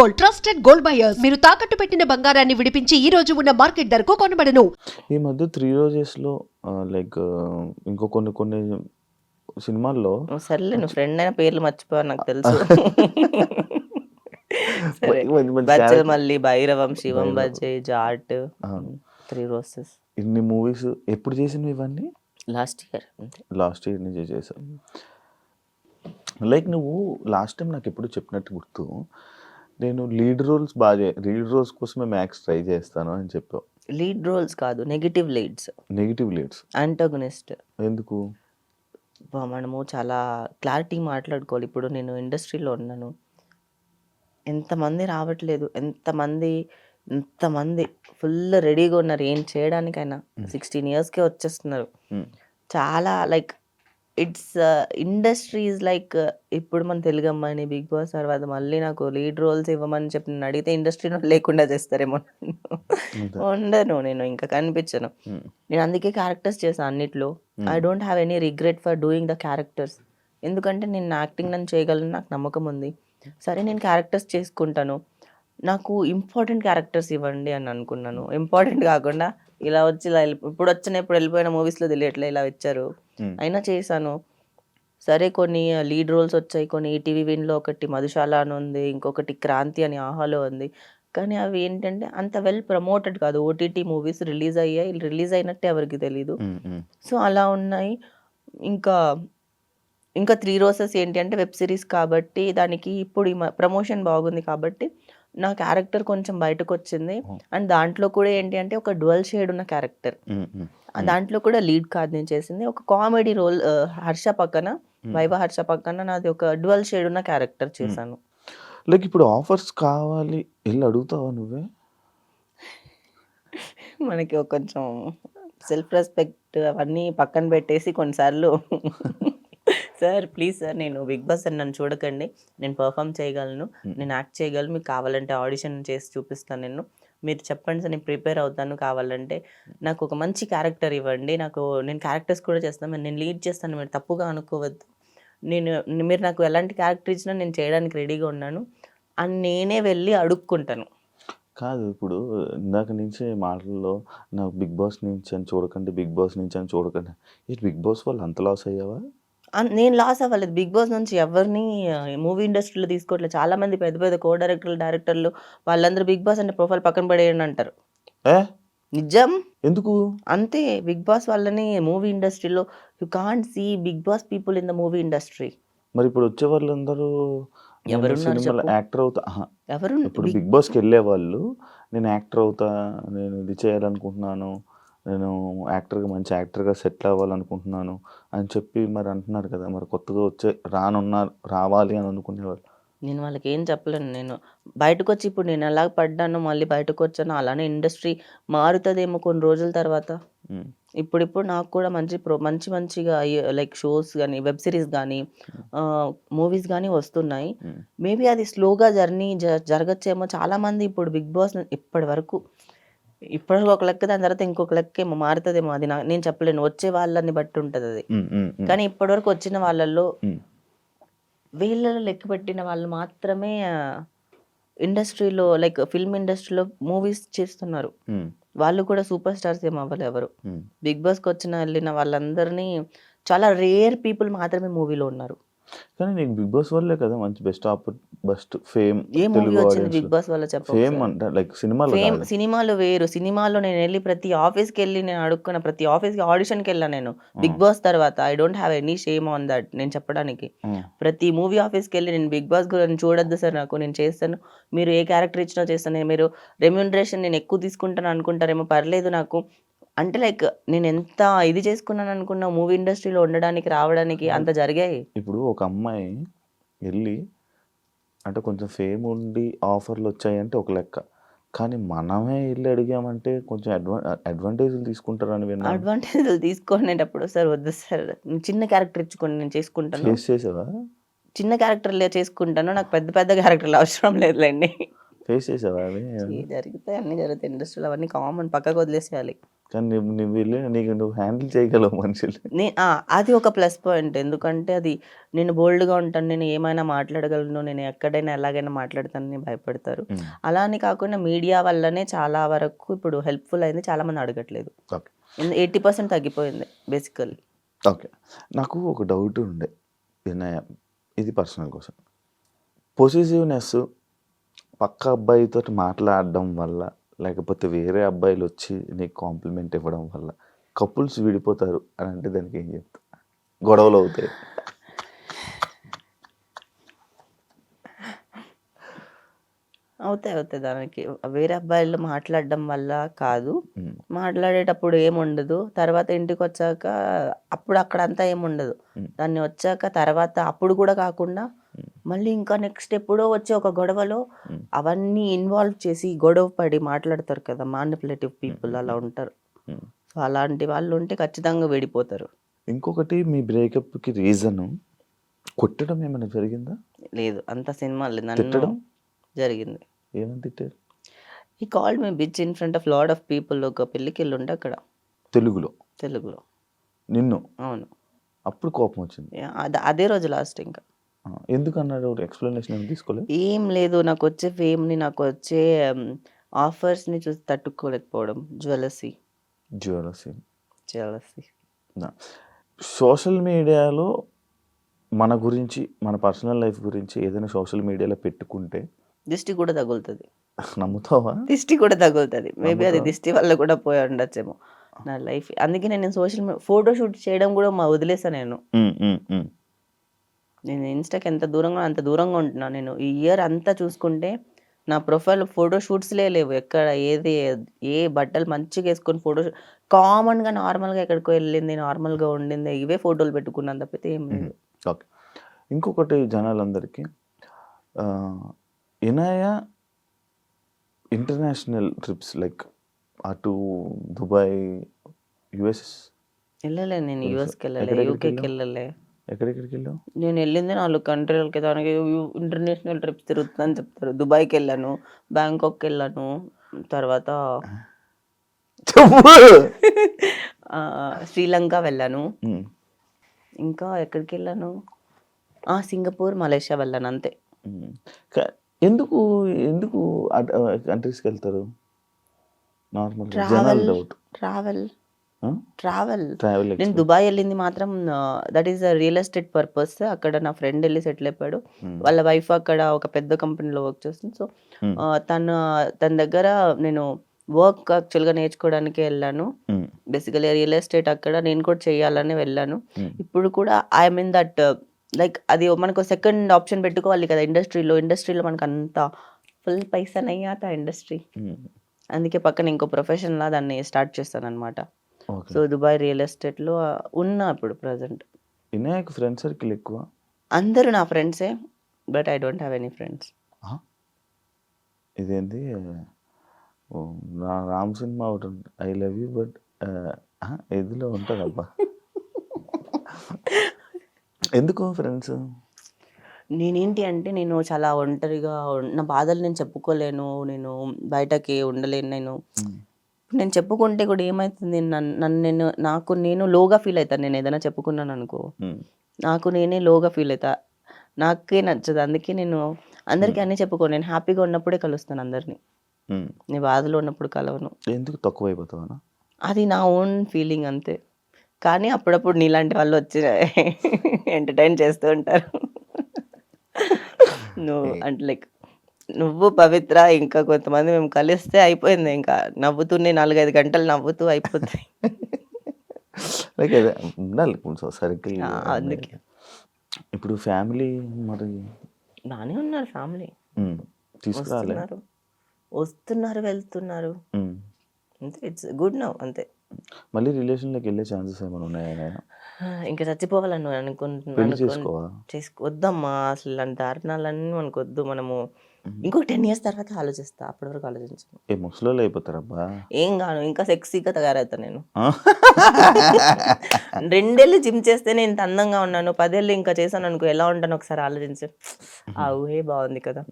Gold, trusted gold buyers. మీరు తాకట్టు పెట్టిన బంగారాన్ని విడిపించి ఈ రోజు ఉన్న మార్కెట్ ధరకు కొనబడను. ఈ మధ్య 3 రోజెస్‌లో లైక్ ఇంకో కొన్ని కొన్ని సినిమాల్లో నువ్వు సర్లే నువ్వు ఫ్రెండ్ అయిన పేర్లు మర్చిపోయావు నాకు తెలుసు. సరే మంచి మంచి బచ్చల్ క్యారెక్టర్ మళ్ళీ, భైరవం, శివం భైరవం. బజే, జాట్, అవును. 3 రోజెస్ ఇన్ని మూవీస్ ఎప్పుడు చేసినవి ఇవన్నీ? లాస్ట్ ఇయర్ అంతే. లాస్ట్ ఇయర్ నుంచి చేసావు. లైక్ నువ్వు లాస్ట్ టైం నాకు ఎప్పుడు చెప్పినట్టు గుర్తు, నేను లీడ్ రోల్స్ లీడ్ రోల్స్ కోసమే మ్యాక్స్ ట్రై చేస్తాను అని చెప్పావు. లీడ్ రోల్స్ కాదు, negative leads, negative leads antagonist. ఎందుకు? మనము చాలా క్లారిటీ మాట్లాడుకోవాలి. ఇప్పుడు నేను ఇండస్ట్రీలో ఉన్నాను, ఎంతమంది రావట్లేదు, ఎంతమంది ఫుల్ రెడీగా ఉన్నారు ఏం చేయడానికైనా. 16 ఇయర్స్కే వచ్చేస్తున్నారు. చాలా like it's industry is like, ఇప్పుడు మన తెలుగు అమ్మాయిని బిగ్ బాస్ తర్వాత మళ్ళీ నాకు లీడ్ రోల్స్ ఇవ్వమని చెప్పి నేను అడిగితే ఇండస్ట్రీలో లేకుండా చేస్తారేమో. ఉండను, నేను ఇంకా కనిపించను. నేను అందుకే క్యారెక్టర్స్ చేశాను అన్నిట్లో. I don't have any regret for doing the characters. ఎందుకంటే నేను యాక్టింగ్ నన్ను చేయగలను, నాకు నమ్మకం ఉంది. సరే నేను క్యారెక్టర్స్ చేసుకుంటాను, నాకు ఇంపార్టెంట్ క్యారెక్టర్స్ ఇవ్వండి అని అనుకున్నాను. ఇంపార్టెంట్ కాకుండా ఇలా వచ్చి ఇలా ఇప్పుడు వెళ్ళిపోయిన మూవీస్లో తెలియట్లే ఇలా ఇచ్చారు, అయినా చేశాను. సరే కొన్ని లీడ్ రోల్స్ వచ్చాయి, కొన్ని ఈటీవీ విన్లో ఒకటి మధుశాల అని ఉంది, ఇంకొకటి క్రాంతి అని ఆహాలో ఉంది. కానీ అవి ఏంటంటే అంత వెల్ ప్రమోటెడ్ కాదు. ఓటీటీ మూవీస్ రిలీజ్ అయినట్టే ఎవరికి తెలీదు. సో అలా ఉన్నాయి. ఇంకా 3 రోజెస్ ఏంటి అంటే వెబ్ సిరీస్ కాబట్టి దానికి ఇప్పుడు ప్రమోషన్ బాగుంది కాబట్టి నా క్యారెక్టర్ కొంచెం బయటకు వచ్చింది. అండ్ దాంట్లో కూడా ఏంటి అంటే ఒక డ్యువల్ షేడ్ ఉన్న క్యారెక్టర్. దాంట్లో కూడా లీడ్ కాదు నేను చేసింది, ఒక కామెడీ రోల్. వైవ హర్ష పక్కన నాది ఒక డ్యువల్ షేడ్ ఉన్న క్యారెక్టర్ చేశాను. లైక్ ఇప్పుడు ఆఫర్స్ కావాలి వెళ్ళి అడుగుతావా నువ్వే? మనకి కొంచెం సెల్ఫ్ రెస్పెక్ట్ అవన్నీ పక్కన పెట్టేసి కొన్నిసార్లు సార్ ప్లీజ్ సార్, నేను బిగ్ బాస్ అని నన్ను చూడకండి, నేను పర్ఫామ్ చేయగలను, నేను యాక్ట్ చేయగలను, మీకు కావాలంటే ఆడిషన్ చేసి చూపిస్తాను, మీరు చెప్పండి సార్, నేను ప్రిపేర్ అవుతాను, కావాలంటే నాకు ఒక మంచి క్యారెక్టర్ ఇవ్వండి, నేను క్యారెక్టర్స్ కూడా చేస్తాను, నేను లీడ్ చేస్తాను, మీరు తప్పుగా అనుకోవద్దు, మీరు నాకు ఎలాంటి క్యారెక్టర్ ఇచ్చినా నేను చేయడానికి రెడీగా ఉన్నాను అని నేనే వెళ్ళి అడుక్కుంటాను. కాదు, ఇప్పుడు ఇందాక నుంచి మాటల్లో నాకు బిగ్ బాస్ నుంచి అని చూడకండి, బిగ్ బాస్ నుంచి అని చూడకండి. ఈ బిగ్ బాస్ వాళ్ళు అంత లాస్ అయ్యావా? నేను లాస్ అవ్వలేదు. బిగ్ బాస్ నుంచి ఎవరిని మూవీ ఇండస్ట్రీలో తీసుకోవట్లేదు. చాలా మంది పెద్ద పెద్ద కో డైరెక్టర్లు వాళ్ళందరూ బిగ్ బాస్ అంటే ప్రొఫైల్ పక్కన పడేయండి అంటారు. నిజం. ఎందుకు? అంతే, బిగ్ బాస్ వాళ్ళని మూవీ ఇండస్ట్రీలో you can't see Bigg Boss people in the movie industry. మరి ఇప్పుడు వచ్చే వాళ్ళందరూ ఎవరున్నారు యాక్టర్ అవుతా, ఎవరు ఇప్పుడు బిగ్ బాస్కి వెళ్ళే వాళ్ళు నేను యాక్టర్ అవుతా, నేను ఇది చేయాలనుకుంటున్నాను, నేను మంచి యాక్టర్గా సెటిల్ అవ్వాలనుకుంటున్నాను అని చెప్పి మరి అంటున్నారు కదా. మరి కొత్తగా రావాలి అని అనుకునేవాళ్ళు. నేను వాళ్ళకి ఏం చెప్పలేను. నేను బయటకు వచ్చి ఇప్పుడు నేను ఎలా పడ్డానో మళ్ళీ బయటకు వచ్చాను, అలానే ఇండస్ట్రీ మారుతుందేమో కొన్ని రోజుల తర్వాత. ఇప్పుడు నాకు కూడా మంచిగా లైక్ షోస్ కానీ, వెబ్ సిరీస్ కానీ, మూవీస్ కానీ వస్తున్నాయి. మేబీ అది స్లోగా జరగచ్చేమో. చాలామంది ఇప్పుడు బిగ్ బాస్ ఇప్పటి ఒక లెక్క, దాని తర్వాత ఇంకొక లెక్క ఏమో మారుతుందేమో. అది నేను చెప్పలేను, వచ్చే వాళ్ళని బట్టి ఉంటుంది అది. కానీ ఇప్పటివరకు వచ్చిన వాళ్ళల్లో వీళ్ళలో లెక్క పెట్టిన వాళ్ళు మాత్రమే ఇండస్ట్రీలో లైక్ ఫిల్మ్ ఇండస్ట్రీలో మూవీస్ చేస్తున్నారు. వాళ్ళు కూడా సూపర్ స్టార్స్ ఏం అవ్వలేదు ఎవరు. బిగ్ బాస్కి వెళ్ళిన వాళ్ళందరినీ చాలా రేర్ పీపుల్ మాత్రమే మూవీలో ఉన్నారు. కానీ నీకు బిగ్ బాస్ వల్లే కదా మంచి బెస్ట్ ఫేమ్. ఏ మూవీ వచ్చింది బిగ్ బాస్ వల్ల ఫేమ్ అంటే లైక్ సినిమాలు వేరు. సినిమాలో నేను వెళ్ళి ప్రతి ఆఫీస్కి వెళ్ళి నేను అడుక్కున్న ప్రతి ఆఫీస్కి ఆడిషన్కి వెళ్ళాను నేను బిగ్ బాస్ తర్వాత. I don't have any shame on that నేను చెప్పడానికి. ప్రతి మూవీ ఆఫీస్కి వెళ్ళి నేను బిగ్ బాస్ గురించి చూడొద్దు సార్, నేను చేస్తాను, మీరు ఏ క్యారెక్టర్ ఇచ్చినా చేస్తాను, మీరు రెమ్యూనరేషన్ నేను ఎక్కువ తీసుకుంటాను అనుకుంటారేమో, పర్లేదు నాకు అంటే లైక్ నేను ఎంత ఇది చేసుకున్నాను అనుకున్నా మూవీ ఇండస్ట్రీలో ఉండడానికి రావడానికి అంత జరిగాయి. ఇప్పుడు ఒక అమ్మాయి వెళ్ళి అంటే కొంచెం ఫేమ్ ఉండి ఆఫర్లు వచ్చాయంటే ఒక లెక్క, కానీ మనమే వెళ్ళి అడిగామంటే కొంచెం అడ్వాంటేజ్లు తీసుకుంటారని విన్నా. అడ్వాంటేజ్లు తీసుకునేటప్పుడు సార్ వద్దు సార్, చిన్న క్యారెక్టర్ ఇచ్చుకోండి, నేను చేసుకుంటాను. చేసావా? చిన్న క్యారెక్టర్లే చేసుకుంటాను, నాకు పెద్ద క్యారెక్టర్లు అవసరం లేదులేండి. ఫేస్ చేసావా అవి? జరుగుతాయి, అన్నీ జరుగుతాయి ఇండస్ట్రీలో, అవన్నీ కామన్, పక్కకు వదిలేసేయాలి. కానీ నువ్వు వెళ్ళి నువ్వు హ్యాండిల్ చేయగలవు మనుషులు. అది ఒక ప్లస్ పాయింట్. ఎందుకంటే అది నేను బోల్డ్‌గా ఉంటాను. నేను ఏమైనా మాట్లాడగలను. నేను ఎక్కడైనా ఎలాగైనా మాట్లాడతానని భయపడతారు. అలా అని కాకుండా మీడియా వల్లనే చాలా వరకు ఇప్పుడు హెల్ప్‌ఫుల్ అయింది. చాలామంది అడగట్లేదు. ఓకే. 80% తగ్గిపోయింది బేసికల్లీ. ఓకే. నాకు ఒక డౌట్ ఉండే వినయ, ఇది పర్సనల్ క్వశ్చన్. పొసెసివ్‌నెస్ పక్క అబ్బాయితో మాట్లాడడం వల్ల, లేకపోతే వేరే అబ్బాయిలు వచ్చి నీకు కాంప్లిమెంట్ ఇవ్వడం వల్ల కపుల్స్ విడిపోతారు అని అంటే దానికి ఏం చెప్తా? గొడవలు అవుతాయి. అవుతాయి. దానికి వేరే అబ్బాయిలు మాట్లాడడం వల్ల కాదు. మాట్లాడేటప్పుడు ఏముండదు. తర్వాత ఇంటికొచ్చాక అప్పుడు అక్కడంతా ఏముండదు. దాన్ని వచ్చాక తర్వాత అప్పుడు కూడా కాకుండా మళ్ళీ ఇంకా నెక్స్ట్ ఎప్పుడో వచ్చే ఒక గొడవలో అవన్నీ ఇన్వాల్వ్ చేసి గొడవ పడి మాట్లాడతారు కదా, మానిపులేటివ్ పీపుల్ అలా ఉంటారు. సో అలాంటి వాళ్ళు ఉంటే ఖచ్చితంగా విడిపోతారు. ఇంకొకటి, మీ బ్రేకప్కి రీజన్ కొట్టడం ఏమైనా జరిగిందా? లేదు, అంత సినిమా లేదు. నన్ను తిట్టడం జరిగింది. ఏమని తిట్టారు? He called me bitch in front of lot of people. ఒక పెళ్ళికి వెళ్ళి ఉండే అక్కడ తెలుగులో తెలుగులో. నిన్ను? అవును. అప్పుడు కోపం వచ్చింది. అదే రోజు లాస్ట్. ఇంకా ఎందుకన్నాడు? ఎక్స్ప్లెనేషన్ ఏమి తీసుకోలేదు? ఏం లేదు, నాకు వచ్చే ఫేమ్ని, నాకు వచ్చే ఆఫర్స్ని చూసి తట్టుకోలేకపోవడం. జ్యువెలసీ. సోషల్ మీడియాలో మన గురించి, మన పర్సనల్ లైఫ్ గురించి ఏదైనా సోషల్ మీడియాలో పెట్టుకుంటే దిష్టి కూడా తగులుతుంది. నమ్ముతావా? దిష్టి కూడా తగులుతుంది. మేబీ అది దిష్టి వల్ల కూడా పోయి ఉండొచ్చేమో నా లైఫ్. అందుకే నేను సోషల్ మీడియా ఫోటోషూట్ చేయడం కూడా వదిలేసాను. నేను ఇన్స్టాకి ఎంత దూరంగా అంత దూరంగా ఉంటున్నాను. నేను ఈ ఇయర్ అంతా చూసుకుంటే నా ప్రొఫైల్ ఫోటోషూట్స్లే లేవు. ఎక్కడ ఏ బట్టలు మంచిగా వేసుకొని ఫోటోషూట్, కామన్గా నార్మల్గా ఎక్కడికో వెళ్ళింది, నార్మల్గా ఉండింది, ఇవే ఫోటోలు పెట్టుకున్నాను తప్పితే ఏం లేదు. ఓకే. ఇంకొకటి జనాలందరికీ, ఇనాయ ఇంటర్నేషనల్ ట్రిప్స్ లైక్ అటు దుబాయ్, యుఎస్ వెళ్ళలే. నేను యూఎస్కి వెళ్ళలే, యూకేకి వెళ్ళలే. ఎక్కడెక్కడికి వెళ్ళావు? నేను వెళ్ళింది 4 కంట్రీలకి. దానికి ఇంటర్నేషనల్ ట్రిప్స్ తిరుగుతుందని చెప్తారు. దుబాయ్కి వెళ్ళాను, బ్యాంకాక్కి వెళ్ళాను, తర్వాత శ్రీలంక వెళ్ళాను, ఇంకా ఎక్కడికి వెళ్ళాను, సింగపూర్, మలేషియా వెళ్ళాను, అంతే. ఎందుకు ఎందుకు కంట్రీస్కి వెళ్తారు? Normal travel. నేను దుబాయ్ వెళ్ళింది మాత్రం that is a real estate purpose. అక్కడ నా ఫ్రెండ్ వెళ్ళి సెటిల్ అయిపోయాడు. వాళ్ళ వైఫ్ అక్కడ ఒక పెద్ద కంపెనీలో వర్క్ చేస్తుంది. సో తన దగ్గర నేను వర్క్ యాక్చువల్గా నేర్చుకోవడానికి వెళ్ళాను. బేసికలీ రియల్ ఎస్టేట్ అక్కడ నేను కూడా చేయాలని వెళ్ళాను. ఇప్పుడు కూడా ఐ మీన్ దట్ లైక్ అది మనకు సెకండ్ ఆప్షన్ పెట్టుకోవాలి కదా ఇండస్ట్రీలో మనకు అంత ఫుల్ పైసా నయ్యాత ఇండస్ట్రీ. అందుకే పక్కన ఇంకో ప్రొఫెషన్ లా దాన్ని స్టార్ట్ చేస్తాను అనమాట. సో దుబాయ్ రియల్ ఎస్టేట్లో ఉన్నా ఇప్పుడు ప్రజెంట్. వినాయక్ ఫ్రెండ్ సర్కిల్ ఎక్కువ? అందరూ నా ఫ్రెండ్సే, but I don't have any friends. ఇదేంటి రామ్ సినిమా ఒకటి, ఐ లవ్ యూ బట్ ఇదిలో ఉంటుంది అబ్బా. ఎందుకు ఫ్రెండ్స్? నేనేంటి అంటే నేను చాలా ఒంటరిగా, నా బాధలు నేను చెప్పుకోలేను, నేను బయటకి ఉండలేను. నేను చెప్పుకుంటే కూడా ఏమవుతుంది, నాకు నేను లోగా ఫీల్ అవుతాను. నేను ఏదైనా చెప్పుకున్నాను అనుకో, నాకు నేనే లోగా ఫీల్ అవుతా, నాకే నచ్చదు. అందుకే నేను అందరికీ అన్నీ చెప్పుకోను. నేను హ్యాపీగా ఉన్నప్పుడే కలుస్తాను అందరినీ. నేను బాధలో ఉన్నప్పుడు కలవను. ఎందుకు తక్కువ అయిపోతావా? అది నా ఓన్ ఫీలింగ్ అంతే. కానీ అప్పుడప్పుడు నీలాంటి వాళ్ళు వచ్చి ఎంటర్టైన్ చేస్తూ ఉంటారు. అంటే లైక్ నువ్వు, పవిత్ర, ఇంకా కొంతమంది మేము కలిస్తే అయిపోయింది. ఇంకా నవ్వుతూనే 4-5 గంటలు నవ్వుతూ అయిపోతాయి. ఉండాలి సర్కిల్. అందుకే ఇప్పుడు ఫ్యామిలీ మరి బాగానే ఉన్నారు. ఫ్యామిలీ తీసుకురాలే, వస్తున్నారు, వెళ్తున్నారు, అంతే. ఇట్స్ గుడ్ నౌ, అంతే. మళ్ళీ రిలేషన్లోకి వెళ్ళే ఛాన్సెస్ ఏమైనా ఉన్నాయా? ఇంకా చచ్చిపోవాలని అనుకుంటున్నాను. వద్దమ్మా, అసలు ఇలాంటి దారుణాలన్నీ మనకు వద్దు. మనము ఇంకొక 10 years తర్వాత ఆలోచిస్తా, అప్పటి వరకు ఆలోచించను. ముసలోళ్ళు అయిపోతారబ్బా. ఏం కాను, ఇంకా సెక్సీగా తయారవుతాను నేను. 2 ఏళ్ళు జిమ్ చేస్తే నేను ఇంత అందంగా ఉన్నాను, 10 ఏళ్ళు ఇంకా చేశాను అనుకో ఎలా ఉంటాను ఒకసారి ఆలోచించు. ఆ ఊహే బాగుంది కదా.